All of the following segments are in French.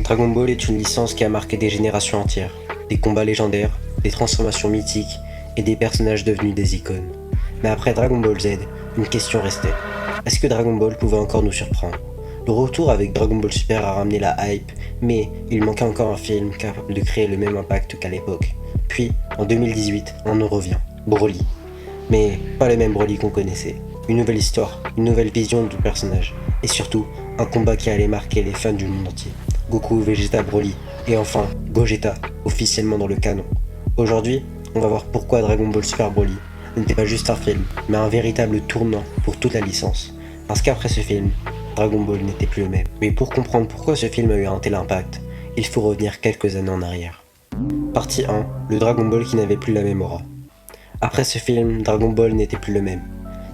Dragon Ball est une licence qui a marqué des générations entières, des combats légendaires, des transformations mythiques et des personnages devenus des icônes. Mais après Dragon Ball Z, une question restait. Est-ce que Dragon Ball pouvait encore nous surprendre? Le retour avec Dragon Ball Super a ramené la hype, mais il manquait encore un film capable de créer le même impact qu'à l'époque. Puis, en 2018, on nous revient, Broly. Mais pas le même Broly qu'on connaissait. Une nouvelle histoire, une nouvelle vision du personnage, et surtout, un combat qui allait marquer les fans du monde entier. Goku, Vegeta, Broly, et enfin, Gogeta, officiellement dans le canon. Aujourd'hui, on va voir pourquoi Dragon Ball Super Broly n'était pas juste un film, mais un véritable tournant pour toute la licence. Parce qu'après ce film, Dragon Ball n'était plus le même. Mais pour comprendre pourquoi ce film a eu un tel impact, il faut revenir quelques années en arrière. Partie 1, le Dragon Ball qui n'avait plus la même aura. Après ce film, Dragon Ball n'était plus le même.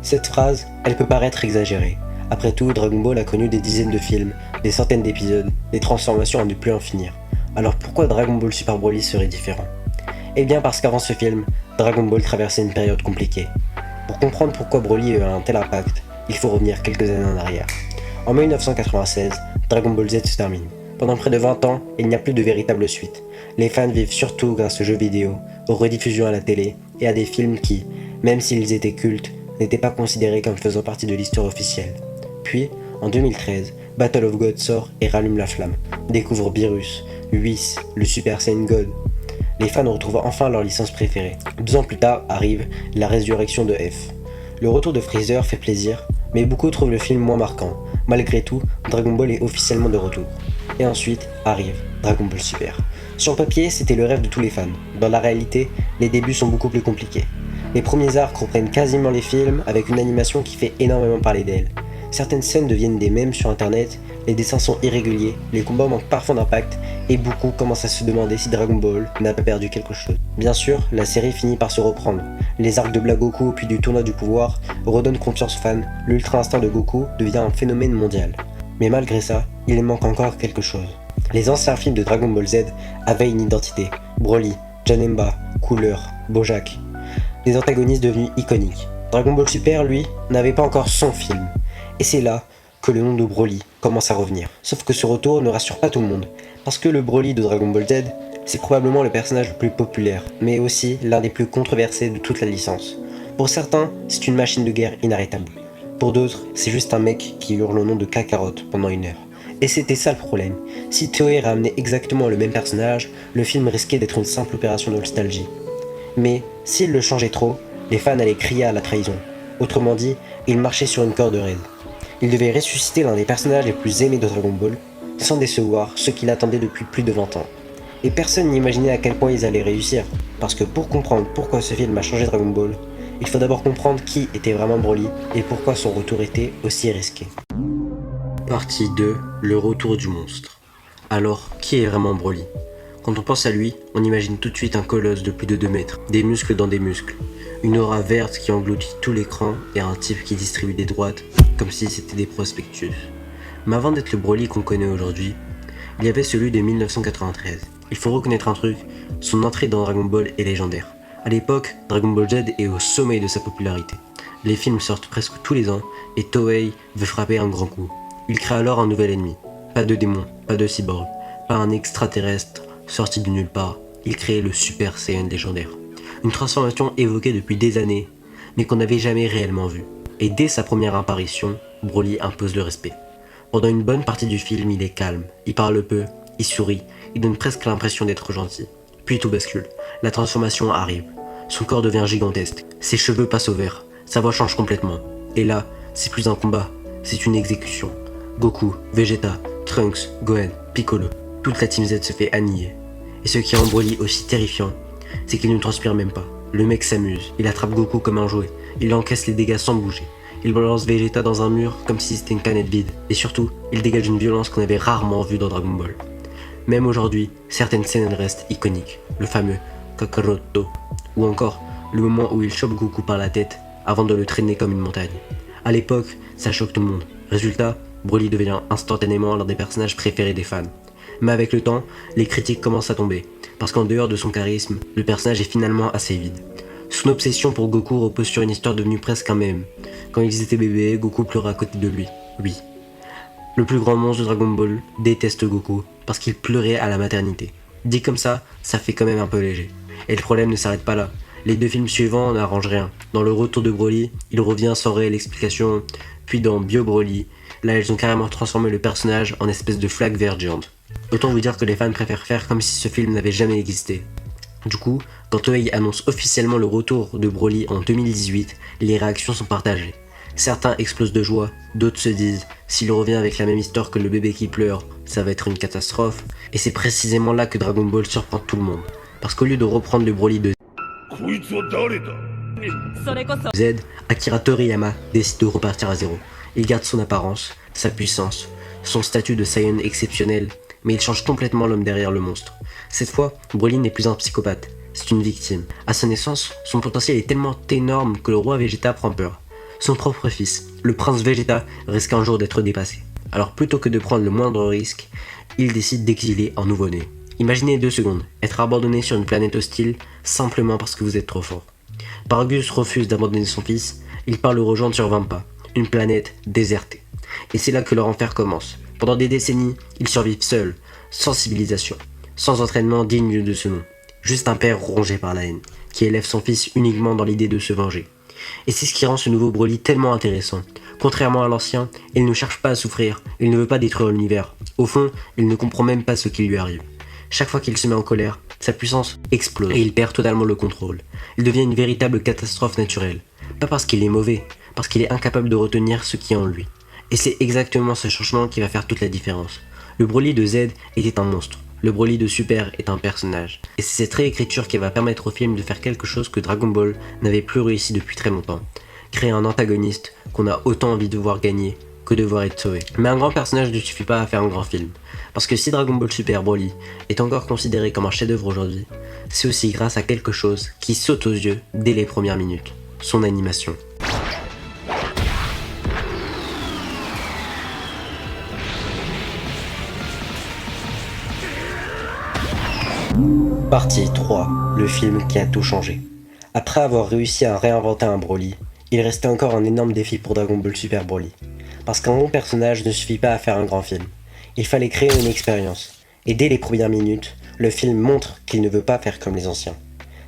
Cette phrase, elle peut paraître exagérée. Après tout, Dragon Ball a connu des dizaines de films, des centaines d'épisodes, des transformations à ne plus en finir. Alors pourquoi Dragon Ball Super Broly serait différent? Eh bien parce qu'avant ce film, Dragon Ball traversait une période compliquée. Pour comprendre pourquoi Broly a eu un tel impact, il faut revenir quelques années en arrière. En 1996, Dragon Ball Z se termine. Pendant près de 20 ans, il n'y a plus de véritable suite. Les fans vivent surtout grâce aux jeux vidéo, aux rediffusions à la télé et à des films qui, même s'ils étaient cultes, n'étaient pas considérés comme faisant partie de l'histoire officielle. Puis, en 2013, Battle of God sort et rallume la flamme, découvre Beerus, Whis, le Super Saiyan God. Les fans retrouvent enfin leur licence préférée. 2 ans plus tard arrive la résurrection de F. Le retour de Freezer fait plaisir, mais beaucoup trouvent le film moins marquant. Malgré tout, Dragon Ball est officiellement de retour. Et ensuite arrive Dragon Ball Super. Sur le papier, c'était le rêve de tous les fans. Dans la réalité, les débuts sont beaucoup plus compliqués. Les premiers arcs reprennent quasiment les films avec une animation qui fait énormément parler d'elle. Certaines scènes deviennent des mèmes sur internet, les dessins sont irréguliers, les combats manquent parfois d'impact, et beaucoup commencent à se demander si Dragon Ball n'a pas perdu quelque chose. Bien sûr, la série finit par se reprendre. Les arcs de Black Goku puis du tournoi du pouvoir redonnent confiance aux fans, l'ultra instinct de Goku devient un phénomène mondial. Mais malgré ça, il manque encore quelque chose. Les anciens films de Dragon Ball Z avaient une identité. Broly, Janemba, Cooler, Bojack. Des antagonistes devenus iconiques. Dragon Ball Super, lui, n'avait pas encore son film. Et c'est là que le nom de Broly commence à revenir. Sauf que ce retour ne rassure pas tout le monde. Parce que le Broly de Dragon Ball Z, c'est probablement le personnage le plus populaire, mais aussi l'un des plus controversés de toute la licence. Pour certains, c'est une machine de guerre inarrêtable. Pour d'autres, c'est juste un mec qui hurle le nom de Kakarot pendant 1 heure. Et c'était ça le problème. Si Toei ramenait exactement le même personnage, le film risquait d'être une simple opération de nostalgie. Mais s'il le changeait trop, les fans allaient crier à la trahison. Autrement dit, il marchait sur une corde raide. Il devait ressusciter l'un des personnages les plus aimés de Dragon Ball, sans décevoir ceux qui l'attendaient depuis plus de 20 ans. Et personne n'imaginait à quel point ils allaient réussir, parce que pour comprendre pourquoi ce film a changé Dragon Ball, il faut d'abord comprendre qui était vraiment Broly et pourquoi son retour était aussi risqué. Partie 2, le retour du monstre. Alors, qui est vraiment Broly? Quand on pense à lui, on imagine tout de suite un colosse de plus de 2 mètres, des muscles dans des muscles, une aura verte qui engloutit tout l'écran et un type qui distribue des droites comme si c'était des prospectus. Mais avant d'être le Broly qu'on connaît aujourd'hui, il y avait celui de 1993. Il faut reconnaître un truc, son entrée dans Dragon Ball est légendaire. A l'époque, Dragon Ball Z est au sommet de sa popularité. Les films sortent presque tous les ans et Toei veut frapper un grand coup. Il crée alors un nouvel ennemi. Pas de démon, pas de cyborg, pas un extraterrestre sorti de nulle part. Il crée le Super Saiyan légendaire. Une transformation évoquée depuis des années, mais qu'on n'avait jamais réellement vue. Et dès sa première apparition, Broly impose le respect. Pendant une bonne partie du film, il est calme, il parle peu, il sourit, il donne presque l'impression d'être gentil. Puis tout bascule, la transformation arrive. Son corps devient gigantesque, ses cheveux passent au vert, sa voix change complètement. Et là, c'est plus un combat, c'est une exécution. Goku, Vegeta, Trunks, Gohan, Piccolo, toute la Team Z se fait annihiler. Et ce qui rend Broly aussi terrifiant, c'est qu'il ne transpire même pas. Le mec s'amuse, il attrape Goku comme un jouet, il encaisse les dégâts sans bouger. Il balance Vegeta dans un mur comme si c'était une canette vide. Et surtout, il dégage une violence qu'on avait rarement vue dans Dragon Ball. Même aujourd'hui, certaines scènes restent iconiques. Le fameux Kakaroto, ou encore le moment où il chope Goku par la tête avant de le traîner comme une montagne. A l'époque, ça choque tout le monde. Résultat, Broly devient instantanément l'un des personnages préférés des fans. Mais avec le temps, les critiques commencent à tomber, parce qu'en dehors de son charisme, le personnage est finalement assez vide. Son obsession pour Goku repose sur une histoire devenue presque un mème. Quand ils étaient bébés, Goku pleurait à côté de lui. Oui. Le plus grand monstre de Dragon Ball déteste Goku parce qu'il pleurait à la maternité. Dit comme ça fait quand même un peu léger. Et le problème ne s'arrête pas là. Les 2 films suivants n'arrangent rien. Dans le retour de Broly, il revient sans réelle explication, puis dans Bio Broly, là ils ont carrément transformé le personnage en espèce de flaque verte géante. Autant vous dire que les fans préfèrent faire comme si ce film n'avait jamais existé. Du coup, quand Toei annonce officiellement le retour de Broly en 2018, les réactions sont partagées. Certains explosent de joie, d'autres se disent s'il revient avec la même histoire que le bébé qui pleure, ça va être une catastrophe. Et c'est précisément là que Dragon Ball surprend tout le monde. Parce qu'au lieu de reprendre le Broly de Z, Akira Toriyama décide de repartir à zéro. Il garde son apparence, sa puissance, son statut de Saiyan exceptionnel, mais il change complètement l'homme derrière le monstre. Cette fois, Broly n'est plus un psychopathe, c'est une victime. À sa naissance, son potentiel est tellement énorme que le roi Vegeta prend peur. Son propre fils, le prince Vegeta, risque un jour d'être dépassé. Alors plutôt que de prendre le moindre risque, il décide d'exiler un nouveau-né. Imaginez 2 secondes, être abandonné sur une planète hostile simplement parce que vous êtes trop fort. Paragus refuse d'abandonner son fils, il part le rejoindre sur Vampa, une planète désertée. Et c'est là que leur enfer commence. Pendant des décennies, ils survivent seuls, sans civilisation, sans entraînement digne de ce nom. Juste un père rongé par la haine, qui élève son fils uniquement dans l'idée de se venger. Et c'est ce qui rend ce nouveau Broly tellement intéressant. Contrairement à l'ancien, il ne cherche pas à souffrir, il ne veut pas détruire l'univers. Au fond, il ne comprend même pas ce qui lui arrive. Chaque fois qu'il se met en colère, sa puissance explose et il perd totalement le contrôle. Il devient une véritable catastrophe naturelle. Pas parce qu'il est mauvais, parce qu'il est incapable de retenir ce qui est en lui. Et c'est exactement ce changement qui va faire toute la différence. Le Broly de Z était un monstre. Le Broly de Super est un personnage. Et c'est cette réécriture qui va permettre au film de faire quelque chose que Dragon Ball n'avait plus réussi depuis très longtemps. Créer un antagoniste qu'on a autant envie de voir gagner que de voir être sauvé. Mais un grand personnage ne suffit pas à faire un grand film. Parce que si Dragon Ball Super Broly est encore considéré comme un chef-d'œuvre aujourd'hui, c'est aussi grâce à quelque chose qui saute aux yeux dès les premières minutes. Son animation. Partie 3, le film qui a tout changé. Après avoir réussi à réinventer un Broly, il restait encore un énorme défi pour Dragon Ball Super Broly. Parce qu'un bon personnage ne suffit pas à faire un grand film. Il fallait créer une expérience. Et dès les premières minutes, le film montre qu'il ne veut pas faire comme les anciens.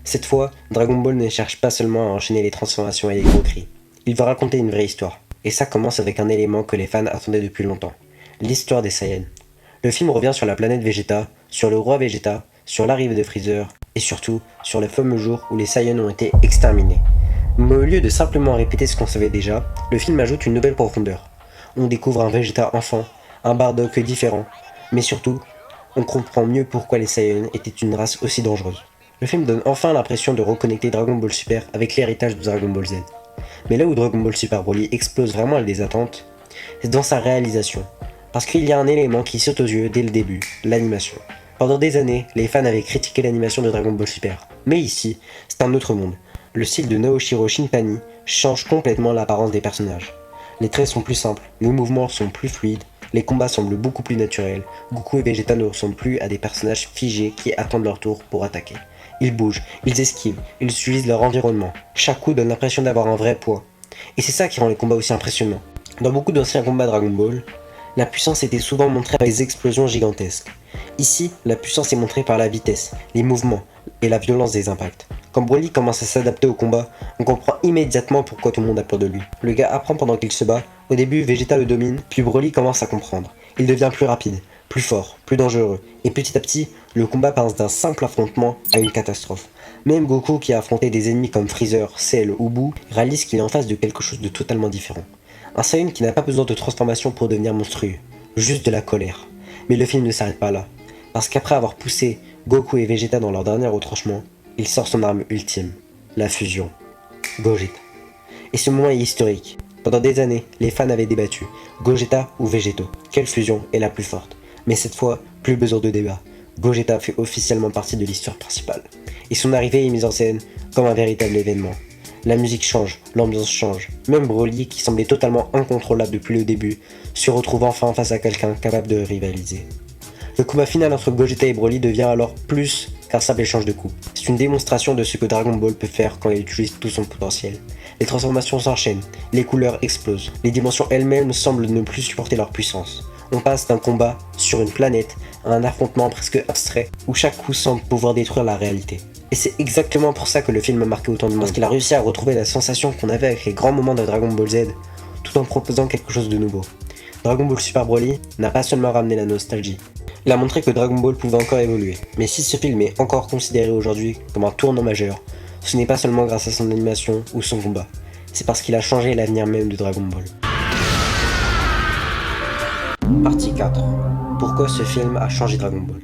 Cette fois, Dragon Ball ne cherche pas seulement à enchaîner les transformations et les gros cris. Il veut raconter une vraie histoire. Et ça commence avec un élément que les fans attendaient depuis longtemps. L'histoire des Saiyans. Le film revient sur la planète Vegeta, sur le roi Vegeta, sur l'arrivée de Freezer, et surtout sur le fameux jour où les Saiyans ont été exterminés. Mais au lieu de simplement répéter ce qu'on savait déjà, le film ajoute une nouvelle profondeur. On découvre un Vegeta enfant, un Bardock différent, mais surtout, on comprend mieux pourquoi les Saiyans étaient une race aussi dangereuse. Le film donne enfin l'impression de reconnecter Dragon Ball Super avec l'héritage de Dragon Ball Z. Mais là où Dragon Ball Super Broly explose vraiment les attentes, c'est dans sa réalisation. Parce qu'il y a un élément qui saute aux yeux dès le début, l'animation. Pendant des années, les fans avaient critiqué l'animation de Dragon Ball Super. Mais ici, c'est un autre monde. Le style de Naoshiro Shinpani change complètement l'apparence des personnages. Les traits sont plus simples, les mouvements sont plus fluides, les combats semblent beaucoup plus naturels, Goku et Vegeta ne ressemblent plus à des personnages figés qui attendent leur tour pour attaquer. Ils bougent, ils esquivent, ils utilisent leur environnement. Chaque coup donne l'impression d'avoir un vrai poids. Et c'est ça qui rend les combats aussi impressionnants. Dans beaucoup d'anciens combats Dragon Ball, la puissance était souvent montrée par des explosions gigantesques. Ici, la puissance est montrée par la vitesse, les mouvements et la violence des impacts. Quand Broly commence à s'adapter au combat, on comprend immédiatement pourquoi tout le monde a peur de lui. Le gars apprend pendant qu'il se bat, au début Vegeta le domine, puis Broly commence à comprendre. Il devient plus rapide, plus fort, plus dangereux, et petit à petit, le combat passe d'un simple affrontement à une catastrophe. Même Goku qui a affronté des ennemis comme Freezer, Cell ou Boo, réalise qu'il est en face de quelque chose de totalement différent. Un Saiyan qui n'a pas besoin de transformation pour devenir monstrueux, juste de la colère. Mais le film ne s'arrête pas là, parce qu'après avoir poussé Goku et Vegeta dans leur dernier retranchement, il sort son arme ultime, la fusion, Gogeta. Et ce moment est historique. Pendant des années, les fans avaient débattu, Gogeta ou Végéto, quelle fusion est la plus forte? Mais cette fois, plus besoin de débat. Gogeta fait officiellement partie de l'histoire principale. Et son arrivée est mise en scène comme un véritable événement. La musique change, l'ambiance change. Même Broly, qui semblait totalement incontrôlable depuis le début, se retrouve enfin face à quelqu'un capable de rivaliser. Le combat final entre Gogeta et Broly devient alors plus qu'un simple échange de coups. C'est une démonstration de ce que Dragon Ball peut faire quand il utilise tout son potentiel. Les transformations s'enchaînent, les couleurs explosent, les dimensions elles-mêmes semblent ne plus supporter leur puissance. On passe d'un combat sur une planète à un affrontement presque abstrait où chaque coup semble pouvoir détruire la réalité. Et c'est exactement pour ça que le film a marqué autant de monde, parce qu'il a réussi à retrouver la sensation qu'on avait avec les grands moments de Dragon Ball Z, tout en proposant quelque chose de nouveau. Dragon Ball Super Broly n'a pas seulement ramené la nostalgie, il a montré que Dragon Ball pouvait encore évoluer. Mais si ce film est encore considéré aujourd'hui comme un tournant majeur, ce n'est pas seulement grâce à son animation ou son combat, c'est parce qu'il a changé l'avenir même de Dragon Ball. Partie 4. Pourquoi ce film a changé Dragon Ball?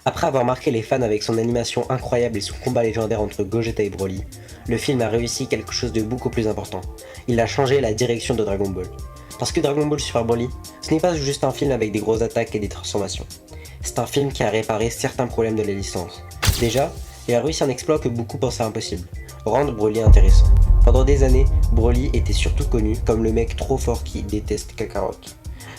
Après avoir marqué les fans avec son animation incroyable et son combat légendaire entre Gogeta et Broly, le film a réussi quelque chose de beaucoup plus important. Il a changé la direction de Dragon Ball. Parce que Dragon Ball Super Broly, ce n'est pas juste un film avec des grosses attaques et des transformations. C'est un film qui a réparé certains problèmes de la licence. Déjà, il a réussi un exploit que beaucoup pensaient impossible, rendre Broly intéressant. Pendant des années, Broly était surtout connu comme le mec trop fort qui déteste Kakarot.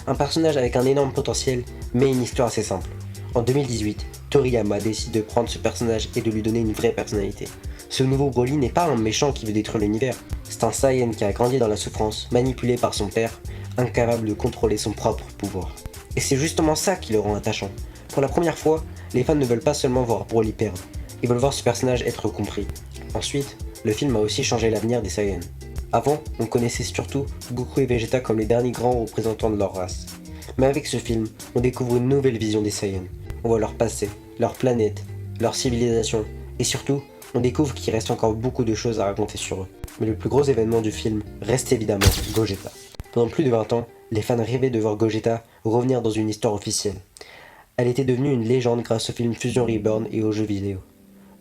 Un personnage avec un énorme potentiel, mais une histoire assez simple. En 2018, Toriyama décide de prendre ce personnage et de lui donner une vraie personnalité. Ce nouveau Broly n'est pas un méchant qui veut détruire l'univers, c'est un Saiyan qui a grandi dans la souffrance, manipulé par son père, incapable de contrôler son propre pouvoir. Et c'est justement ça qui le rend attachant. Pour la première fois, les fans ne veulent pas seulement voir Broly perdre, ils veulent voir ce personnage être compris. Ensuite, le film a aussi changé l'avenir des Saiyans. Avant, on connaissait surtout Goku et Vegeta comme les derniers grands représentants de leur race. Mais avec ce film, on découvre une nouvelle vision des Saiyans. On voit leur passé, leur planète, leur civilisation, et surtout, on découvre qu'il reste encore beaucoup de choses à raconter sur eux. Mais le plus gros événement du film reste évidemment Gogeta. Pendant plus de 20 ans, les fans rêvaient de voir Gogeta revenir dans une histoire officielle. Elle était devenue une légende grâce au film Fusion Reborn et aux jeux vidéo.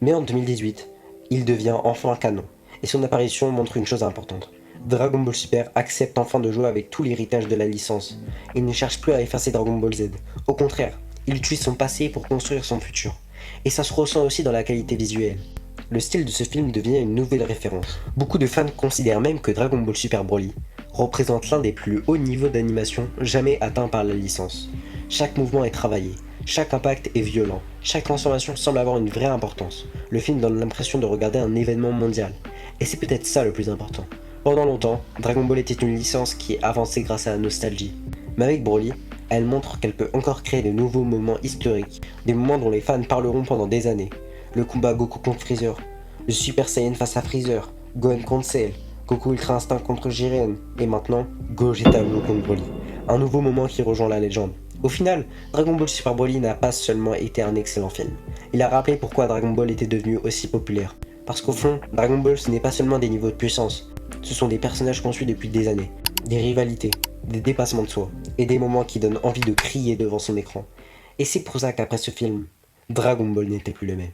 Mais en 2018, il devient enfin canon, et son apparition montre une chose importante. Dragon Ball Super accepte enfin de jouer avec tout l'héritage de la licence. Il ne cherche plus à effacer Dragon Ball Z. Au contraire, il utilise son passé pour construire son futur. Et ça se ressent aussi dans la qualité visuelle. Le style de ce film devient une nouvelle référence. Beaucoup de fans considèrent même que Dragon Ball Super Broly représente l'un des plus hauts niveaux d'animation jamais atteints par la licence. Chaque mouvement est travaillé, chaque impact est violent, chaque transformation semble avoir une vraie importance. Le film donne l'impression de regarder un événement mondial. Et c'est peut-être ça le plus important. Pendant longtemps, Dragon Ball était une licence qui avançait grâce à la nostalgie. Mais avec Broly, elle montre qu'elle peut encore créer de nouveaux moments historiques, des moments dont les fans parleront pendant des années. Le combat Goku contre Freezer, le Super Saiyan face à Freezer, Gohan contre Cell, Goku Ultra Instinct contre Jiren, et maintenant Gogeta Blue contre Broly. Un nouveau moment qui rejoint la légende. Au final, Dragon Ball Super Broly n'a pas seulement été un excellent film. Il a rappelé pourquoi Dragon Ball était devenu aussi populaire. Parce qu'au fond, Dragon Ball ce n'est pas seulement des niveaux de puissance, ce sont des personnages conçus depuis des années, des rivalités, des dépassements de soi, et des moments qui donnent envie de crier devant son écran. Et c'est pour ça qu'après ce film, Dragon Ball n'était plus le même.